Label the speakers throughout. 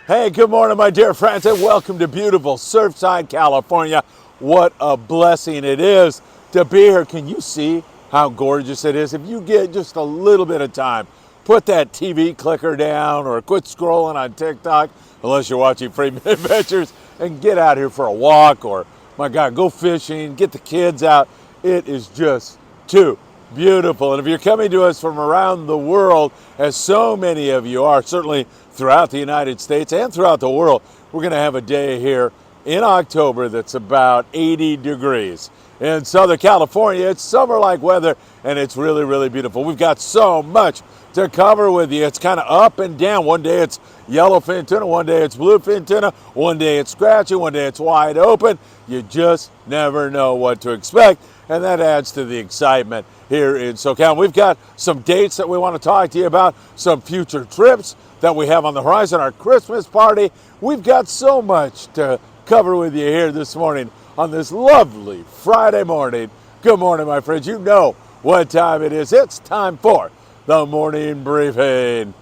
Speaker 1: Hey, good morning, my dear friends, and welcome to beautiful Surfside, California. What a blessing it is to be here. Can you see how gorgeous it is? If you get just a little bit of time, put that TV clicker down or quit scrolling on TikTok, unless you're watching Friedman Adventures, and get out here for a walk or, my God, go fishing, get the kids out. It is just too beautiful. And if you're coming to us from around the world, as so many of you are, certainly throughout the United States and throughout the world, we're going to have a day here in October that's about 80 degrees. In Southern California, it's summer-like weather, and it's really, really beautiful. We've got so much to cover with you. It's kind of up and down. One day it's yellowfin tuna, one day it's bluefin tuna, one day it's scratchy, one day it's wide open. You just never know what to expect, and that adds to the excitement here in SoCal. We've got some dates that we want to talk to you about, some future trips that we have on the horizon, our Christmas party. We've got so much to cover with you here this morning on this lovely Friday morning. Good morning, my friends. You know what time it is. It's time for the morning briefing.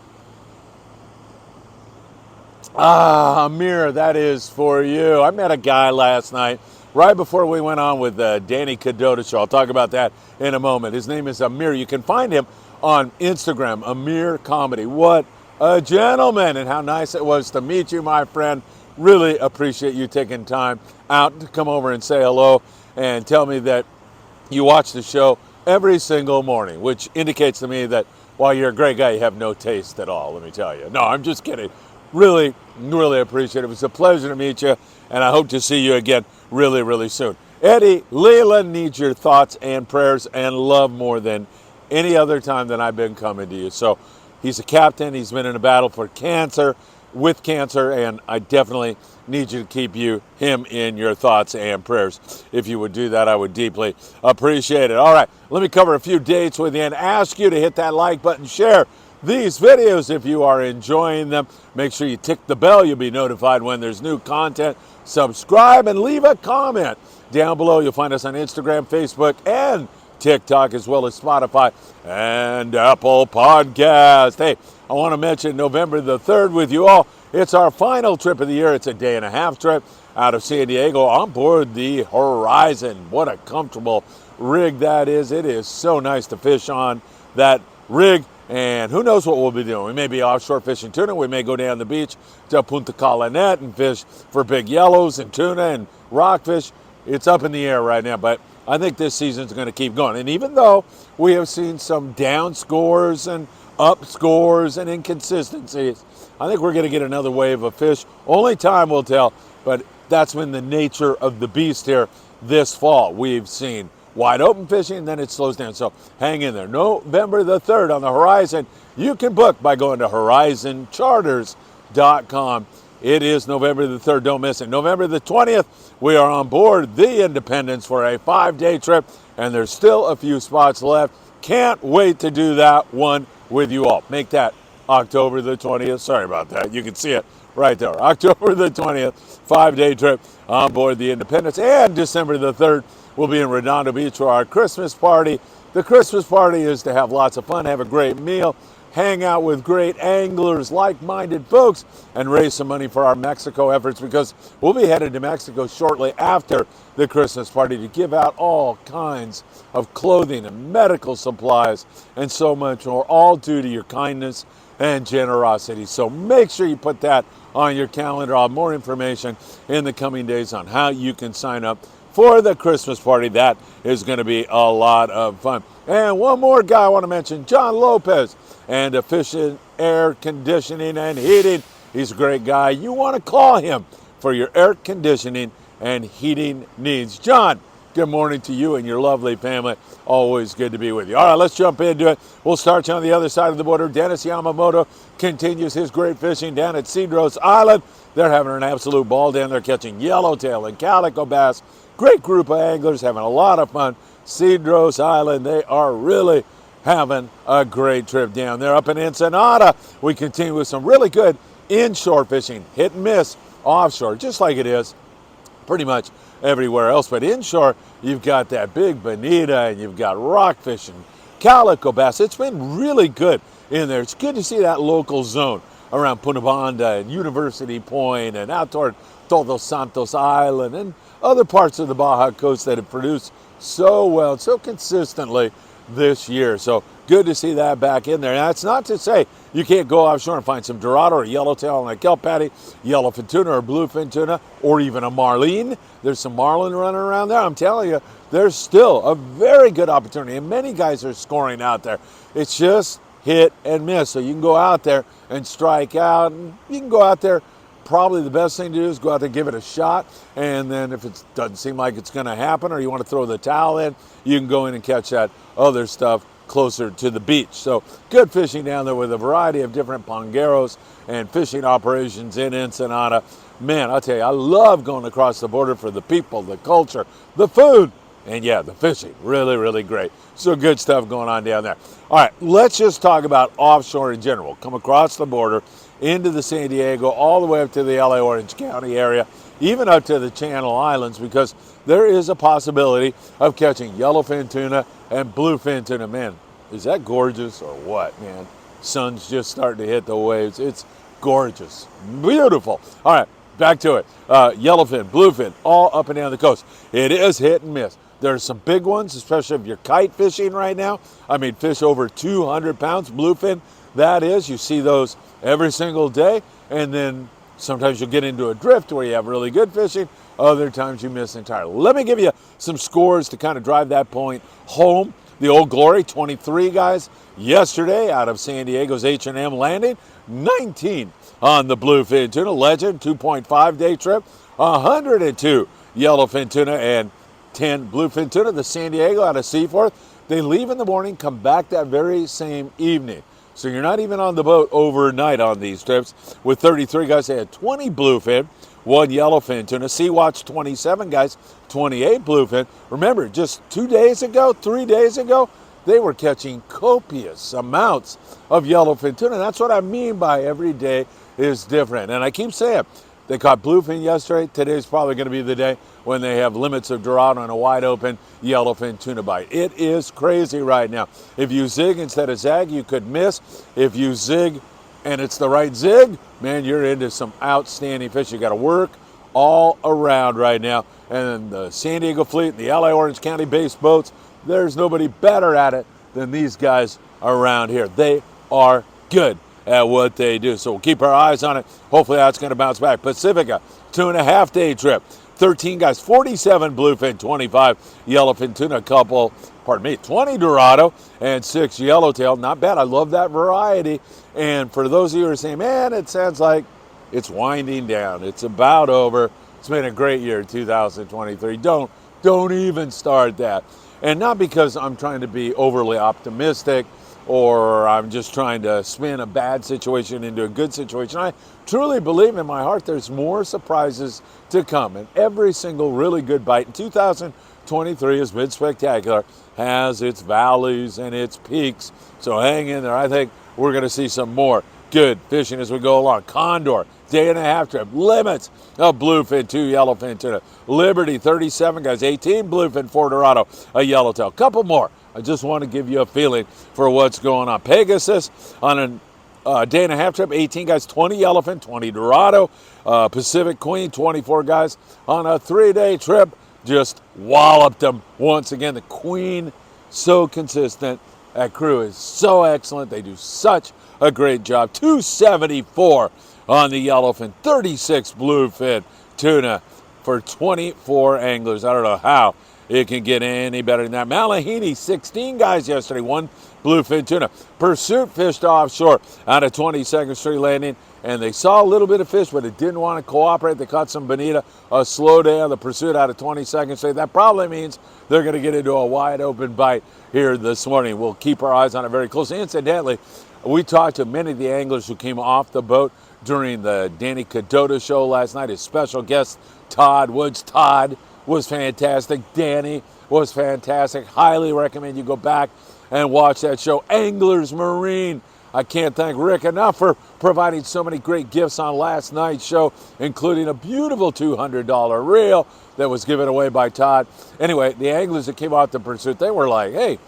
Speaker 1: Amir, that is for you. I met a guy last night right before we went on with the Danny Cadota show. I'll talk about that in a moment. His name is Amir. You can find him on Instagram, Amir Comedy. What a gentleman, and how nice it was to meet you, my friend. Really appreciate you taking time out to come over and say hello and tell me that you watch the show every single morning, which indicates to me that while you're a great guy, you have no taste at all, let me tell you. No, I'm just kidding. Really, really appreciate it. It was a pleasure to meet you, and I hope to see you again really, really soon. Eddie Leland needs your thoughts and prayers and love more than any other time that I've been coming to you. So he's a captain. He's been in a battle with cancer, and I definitely need you to keep him in your thoughts and prayers. If you would do that, I would deeply appreciate it. All right, let me cover a few dates with you and ask you to hit that like button, share these videos if you are enjoying them. Make sure you tick the bell. You'll be notified when there's new content. Subscribe and leave a comment down below. You'll find us on Instagram, Facebook, and TikTok, as well as Spotify and Apple Podcast. Hey, I want to mention November the 3rd with you all. It's our final trip of the year. It's a day-and-a-half trip out of San Diego on board the Horizon. What a comfortable rig that is. It is so nice to fish on that rig. And who knows what we'll be doing. We may be offshore fishing tuna. We may go down the beach to Punta Calanet and fish for big yellows and tuna and rockfish. It's up in the air right now, but I think this season's going to keep going. And even though we have seen some down scores and up scores and inconsistencies, I think we're going to get another wave of fish. Only time will tell, but that's been the nature of the beast here this fall. We've seen wide open fishing, and then it slows down. So hang in there. November the 3rd on the Horizon. You can book by going to horizoncharters.com. It is November the 3rd. Don't miss it. November the 20th, we are on board the Independence for a 5-day trip, and there's still a few spots left. Can't wait to do that one with you all. Make that October the 20th. Sorry about that. You can see it right there. October the 20th, 5-day trip on board the Independence. And December the 3rd, we'll be in Redondo Beach for our Christmas party. The Christmas party is to have lots of fun, have a great meal, hang out with great anglers, like-minded folks, and raise some money for our Mexico efforts, because we'll be headed to Mexico shortly after the Christmas party to give out all kinds of clothing and medical supplies and so much more, all due to your kindness and generosity. So make sure you put that on your calendar. I'll have more information in the coming days on how you can sign up for the Christmas party. That is going to be a lot of fun. And one more guy I want to mention, John Lopez, and Efficient Air Conditioning and Heating. He's a great guy. You want to call him for your air conditioning and heating needs. John, good morning to you and your lovely family. Always good to be with you. All right, let's jump into it. We'll start you on the other side of the border. Dennis Yamamoto continues his great fishing down at Cedros Island. They're having an absolute ball down there, catching yellowtail and calico bass. Great group of anglers having a lot of fun. Cedros Island, they are really having a great trip down there. Up in Ensenada, we continue with some really good inshore fishing, hit and miss offshore, just like it is pretty much everywhere else. But inshore, you've got that big bonita, and you've got rockfish and calico bass. It's been really good in there. It's good to see that local zone around Punta Banda and University Point and out toward Todos Santos Island and other parts of the Baja Coast that have produced so well, so consistently this year. So good to see that back in there. Now, that's not to say you can't go offshore and find some Dorado or yellowtail on a kelp patty, yellowfin tuna or bluefin tuna, or even a marlin. There's some marlin running around there. I'm telling you, there's still a very good opportunity, and many guys are scoring out there. It's just hit and miss. So you can go out there and strike out, and you can go out there. Probably the best thing to do is go out there and give it a shot, and then if it doesn't seem like it's going to happen or you want to throw the towel in, you can go in and catch that other stuff closer to the beach. So good fishing down there with a variety of different pongeros and fishing operations in Ensenada. Man, I'll tell you, I love going across the border for the people, the culture, the food, and yeah, the fishing. Really, really great. So good stuff going on down there. All right, let's just talk about offshore in general. Come across the border into the San Diego, all the way up to the LA Orange County area, even up to the Channel Islands, because there is a possibility of catching yellowfin tuna and bluefin tuna. Man, is that gorgeous or what, man? Sun's just starting to hit the waves. It's gorgeous, beautiful. All right, back to it. Yellowfin, bluefin, all up and down the coast. It is hit and miss. There's some big ones, especially if you're kite fishing right now. I mean, fish over 200 pounds, bluefin, that is. You see those every single day, and then sometimes you'll get into a drift where you have really good fishing. Other times you miss entirely. Let me give you some scores to kind of drive that point home. The Old Glory, 23 guys yesterday out of San Diego's H&M Landing, 19 on the bluefin tuna. Legend, 2.5 day trip, 102 yellowfin tuna and 10 bluefin tuna. The San Diego out of Seaforth, they leave in the morning, come back that very same evening. So you're not even on the boat overnight on these trips. With 33 guys, they had 20 bluefin, 1 yellowfin tuna. Sea-Watch, 27 guys, 28 bluefin. Remember, just 3 days ago, they were catching copious amounts of yellowfin tuna. That's what I mean by every day is different. And I keep saying, they caught bluefin yesterday. Today's probably going to be the day when they have limits of Dorado and a wide open yellowfin tuna bite. It is crazy right now. If you zig instead of zag, you could miss. If you zig and it's the right zig, man, you're into some outstanding fish. You got to work all around right now. And the San Diego fleet and the LA Orange County based boats, there's nobody better at it than these guys around here. They are good at what they do. So we'll keep our eyes on it. Hopefully that's going to bounce back. Pacifica, 2.5 day trip. 13 guys, 47 bluefin, 25 yellowfin tuna, 20 Dorado, and 6 yellowtail. Not bad. I love that variety. And for those of you who are saying, man, it sounds like it's winding down, it's about over. It's been a great year, 2023. Don't even start that. And not because I'm trying to be overly optimistic or I'm just trying to spin a bad situation into a good situation. I truly believe in my heart there's more surprises to come. And every single really good bite in 2023 has been spectacular, has its valleys and its peaks. So hang in there. I think we're going to see some more good fishing as we go along. Condor, day-and-a-half trip. Limits of bluefin, 2 yellowfin tuna. Liberty, 37 guys, 18 bluefin, 4 Dorado, a yellowtail. Couple more. I just want to give you a feeling for what's going on. Pegasus on a day-and-a-half trip, 18 guys, 20 yellowfin, 20 Dorado. Pacific Queen, 24 guys on a 3-day trip. Just walloped them once again. The Queen, so consistent. That crew is so excellent. They do such a great job. 274 on the yellowfin, 36 bluefin tuna for 24 anglers. I don't know how it can get any better than that. Malahini, 16 guys yesterday, 1 bluefin tuna. Pursuit fished offshore out of 22nd Street Landing, and they saw a little bit of fish, but it didn't want to cooperate. They caught some bonita. A slow day on the Pursuit out of 22nd Street. That probably means they're going to get into a wide open bite here this morning. We'll keep our eyes on it very closely. Incidentally, we talked to many of the anglers who came off the boat during the Danny Cadota show last night. His special guest, Todd Woods. Todd was fantastic. Danny was fantastic. Highly recommend you go back and watch that show. Anglers Marine. I can't thank Rick enough for providing so many great gifts on last night's show, including a beautiful $200 reel that was given away by Todd. Anyway, the anglers that came out the Pursuit, they were like, hey,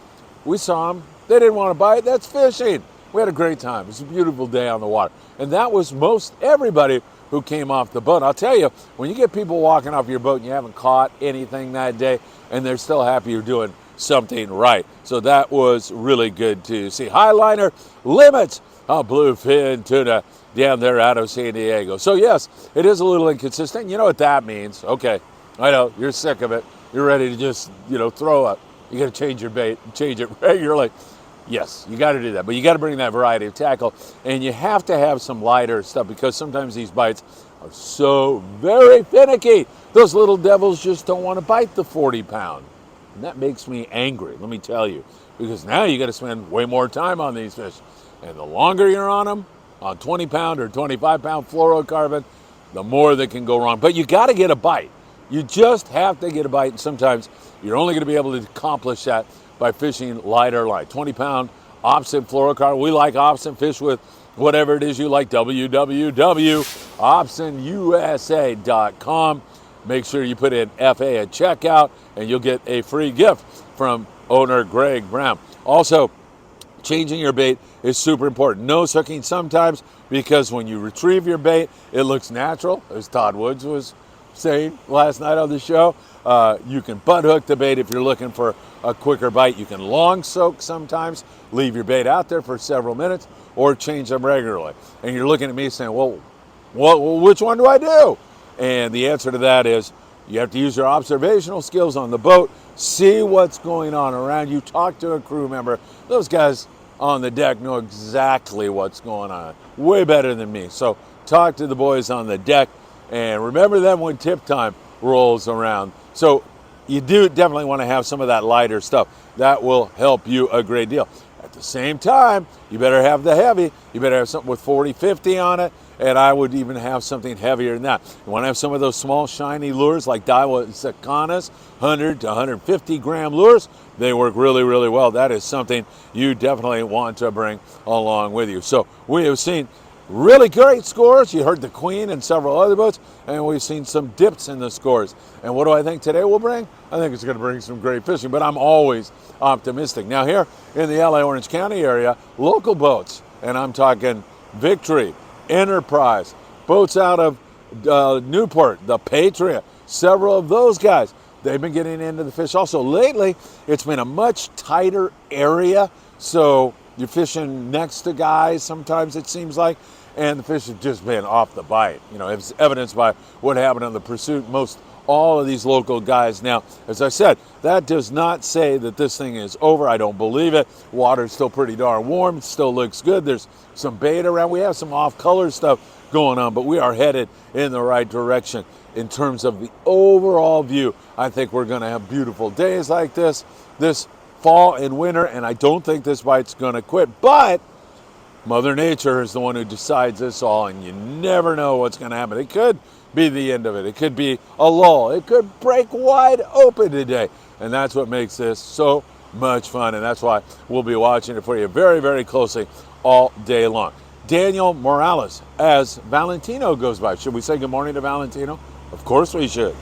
Speaker 1: we saw them. They didn't want to bite. That's fishing. We had a great time. It was a beautiful day on the water. And that was most everybody who came off the boat. I'll tell you, when you get people walking off your boat and you haven't caught anything that day, and they're still happy you're doing something right. So that was really good to see. Highliner limits bluefin tuna down there out of San Diego. So yes, it is a little inconsistent. You know what that means. Okay, I know, you're sick of it. You're ready to just, throw up. You got to change your bait, change it regularly. Yes, you got to do that, but you got to bring that variety of tackle, and you have to have some lighter stuff because sometimes these bites are so very finicky. Those little devils just don't want to bite the 40-pound, and that makes me angry, let me tell you, because now you got to spend way more time on these fish, and the longer you're on them, on 20-pound or 25-pound fluorocarbon, the more that can go wrong. But you got to get a bite. You just have to get a bite, and sometimes you're only going to be able to accomplish that by fishing lighter line. 20-pound opposite fluorocarbon. We like opposite fish with whatever it is you like. www.optionusa.com. Make sure you put in FA at checkout, and you'll get a free gift from owner Greg Brown. Also, changing your bait is super important. Nose hooking sometimes, because when you retrieve your bait, it looks natural, as Todd Woods was saying last night on the show. You can butt hook the bait if you're looking for a quicker bite. You can long soak sometimes, leave your bait out there for several minutes, or change them regularly. And you're looking at me saying, well, which one do I do? And the answer to that is you have to use your observational skills on the boat, see what's going on around you, talk to a crew member. Those guys on the deck know exactly what's going on, way better than me. So talk to the boys on the deck, and remember them when tip time rolls around. So you do definitely want to have some of that lighter stuff. That will help you a great deal. At the same time, you better have the heavy. You better have something with 40, 50 on it, and I would even have something heavier than that. You want to have some of those small, shiny lures like Daiwa Sakana's 100 to 150 gram lures. They work really, really well. That is something you definitely want to bring along with you. So we have seen really great scores. You heard the Queen and several other boats, and we've seen some dips in the scores. And what do I think today will bring? I think it's going to bring some great fishing, but I'm always optimistic. Now here in the LA Orange County area, local boats, and I'm talking Victory, Enterprise, boats out of Newport, the Patriot, several of those guys, they've been getting into the fish. Also lately, it's been a much tighter area, so you're fishing next to guys sometimes, it seems like, and the fish have just been off the bite. It's evidenced by what happened on the Pursuit. All of these local guys. Now, as I said, that does not say that this thing is over. I don't believe it. Water's still pretty darn warm. It still looks good. There's some bait around. We have some off-color stuff going on, but we are headed in the right direction in terms of the overall view. I think we're going to have beautiful days like this fall and winter, and I don't think this bite's going to quit. But Mother Nature is the one who decides this all, and you never know what's going to happen. It could be the end of it. It could be a lull. It could break wide open today, and that's what makes this so much fun, and that's why we'll be watching it for you very, very closely all day long. Daniel Morales, as Valentino goes by. Should we say good morning to Valentino? Of course we should.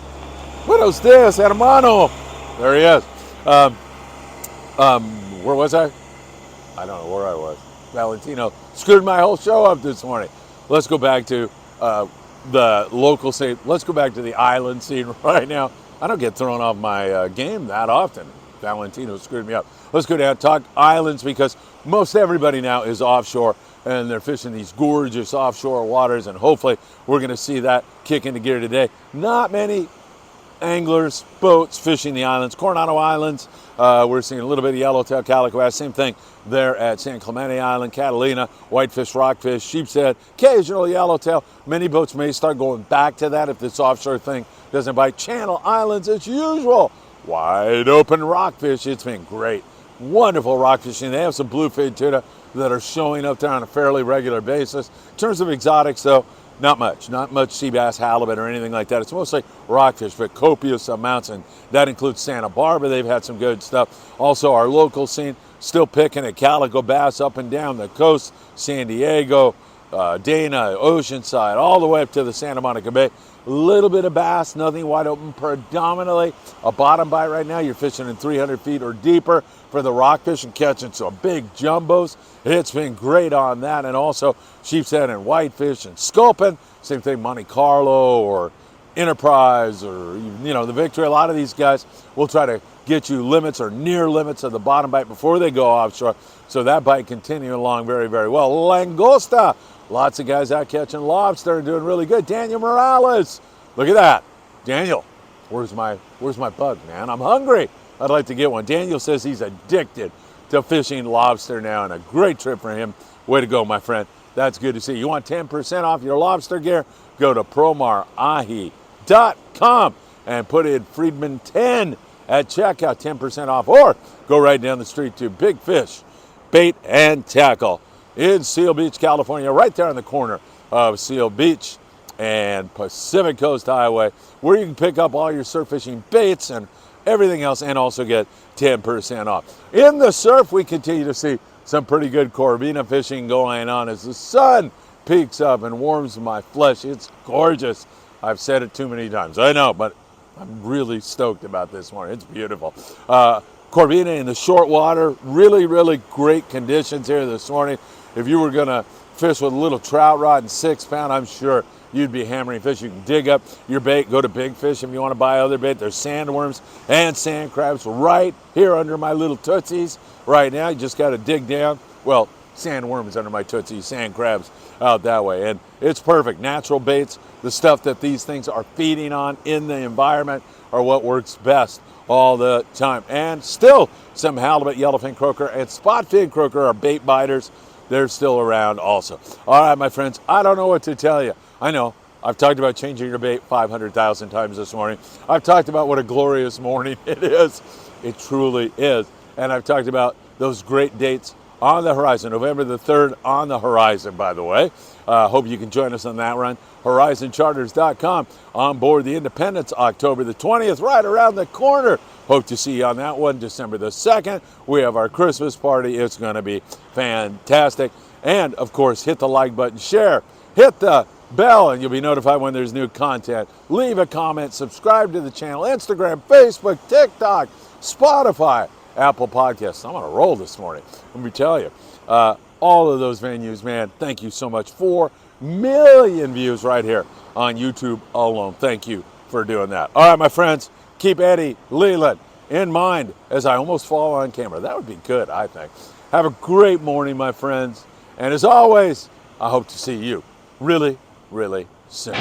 Speaker 1: Buenos dias, hermano. There he is. Where was I? I don't know where I was. Valentino screwed my whole show up this morning. Let's go back to the local scene. Let's go back to the island scene right now. I don't get thrown off my game that often. Valentino screwed me up. Let's go down and talk islands, because most everybody now is offshore and they're fishing these gorgeous offshore waters, and hopefully we're going to see that kick into gear today. Not many anglers, boats fishing the islands. Coronado Islands, we're seeing a little bit of yellowtail, calico bass. Same thing there at San Clemente Island, Catalina, whitefish, rockfish, sheepshead, occasional yellowtail. Many boats may start going back to that if this offshore thing doesn't bite. Channel Islands, as usual, wide open rockfish. It's been great. Wonderful rock fishing. They have some bluefin tuna that are showing up there on a fairly regular basis. In terms of exotics, though, not much sea bass, halibut, or anything like that. It's mostly rockfish, but copious amounts, and that includes Santa Barbara. They've had some good stuff. Also, our local scene, still picking at calico bass up and down the coast. San Diego, Dana, Oceanside, all the way up to the Santa Monica Bay. A little bit of bass, nothing wide open, predominantly a bottom bite right now. You're fishing in 300 feet or deeper for the rockfish and catching some big jumbos. It's been great on that. And also sheep's head and whitefish and sculpin. Same thing, Monte Carlo or Enterprise or, the Victory. A lot of these guys will try to get you limits or near limits of the bottom bite before they go offshore. So that bite continuing along very, very well. Langosta. Lots of guys out catching lobster and doing really good. Daniel Morales. Look at that. Daniel, where's my bug, man? I'm hungry. I'd like to get one. Daniel says he's addicted to fishing lobster now, and a great trip for him. Way to go, my friend. That's good to see. You want 10% off your lobster gear? Go to promarahi.com and put in Friedman 10 at checkout, 10% off. Or go right down the street to Big Fish Bait and Tackle in Seal Beach, California, right there on the corner of Seal Beach and Pacific Coast Highway, where you can pick up all your surf fishing baits and everything else and also get 10% off. In the surf, we continue to see some pretty good Corvina fishing going on as the sun peaks up and warms my flesh. It's gorgeous. I've said it too many times, I know, but I'm really stoked about this one. It's beautiful. Corvina in the short water, really, really great conditions here this morning. If you were going to fish with a little trout rod and 6-pound, I'm sure you'd be hammering fish. You can dig up your bait, go to Big Fish if you want to buy other bait. There's sandworms and sand crabs right here under my little tootsies right now. You just got to dig down. Well, sandworms under my tootsies, sand crabs out that way. And it's perfect. Natural baits, the stuff that these things are feeding on in the environment, are what works best all the time. And still some halibut, yellowfin croaker, and spotfin croaker are bait biters. They're still around also. All right, my friends, I don't know what to tell you. I know I've talked about changing your bait 500,000 times this morning. I've talked about what a glorious morning it is. It truly is. And I've talked about those great dates on the horizon. November the 3rd on the horizon, by the way. Hope you can join us on that run. HorizonCharters.com. On board the Independence, October the 20th, right around the corner. Hope to see you on that one, December the 2nd. We have our Christmas party. It's going to be fantastic. And, of course, hit the like button, share, hit the bell, and you'll be notified when there's new content. Leave a comment, subscribe to the channel, Instagram, Facebook, TikTok, Spotify, Apple Podcasts. I'm on a roll this morning, let me tell you. All of those venues, man, thank you so much. 4 million views right here on YouTube alone. Thank you for doing that. All right, my friends, keep Eddie Leland in mind as I almost fall on camera. That would be good, I think. Have a great morning, my friends. And as always, I hope to see you really, really soon.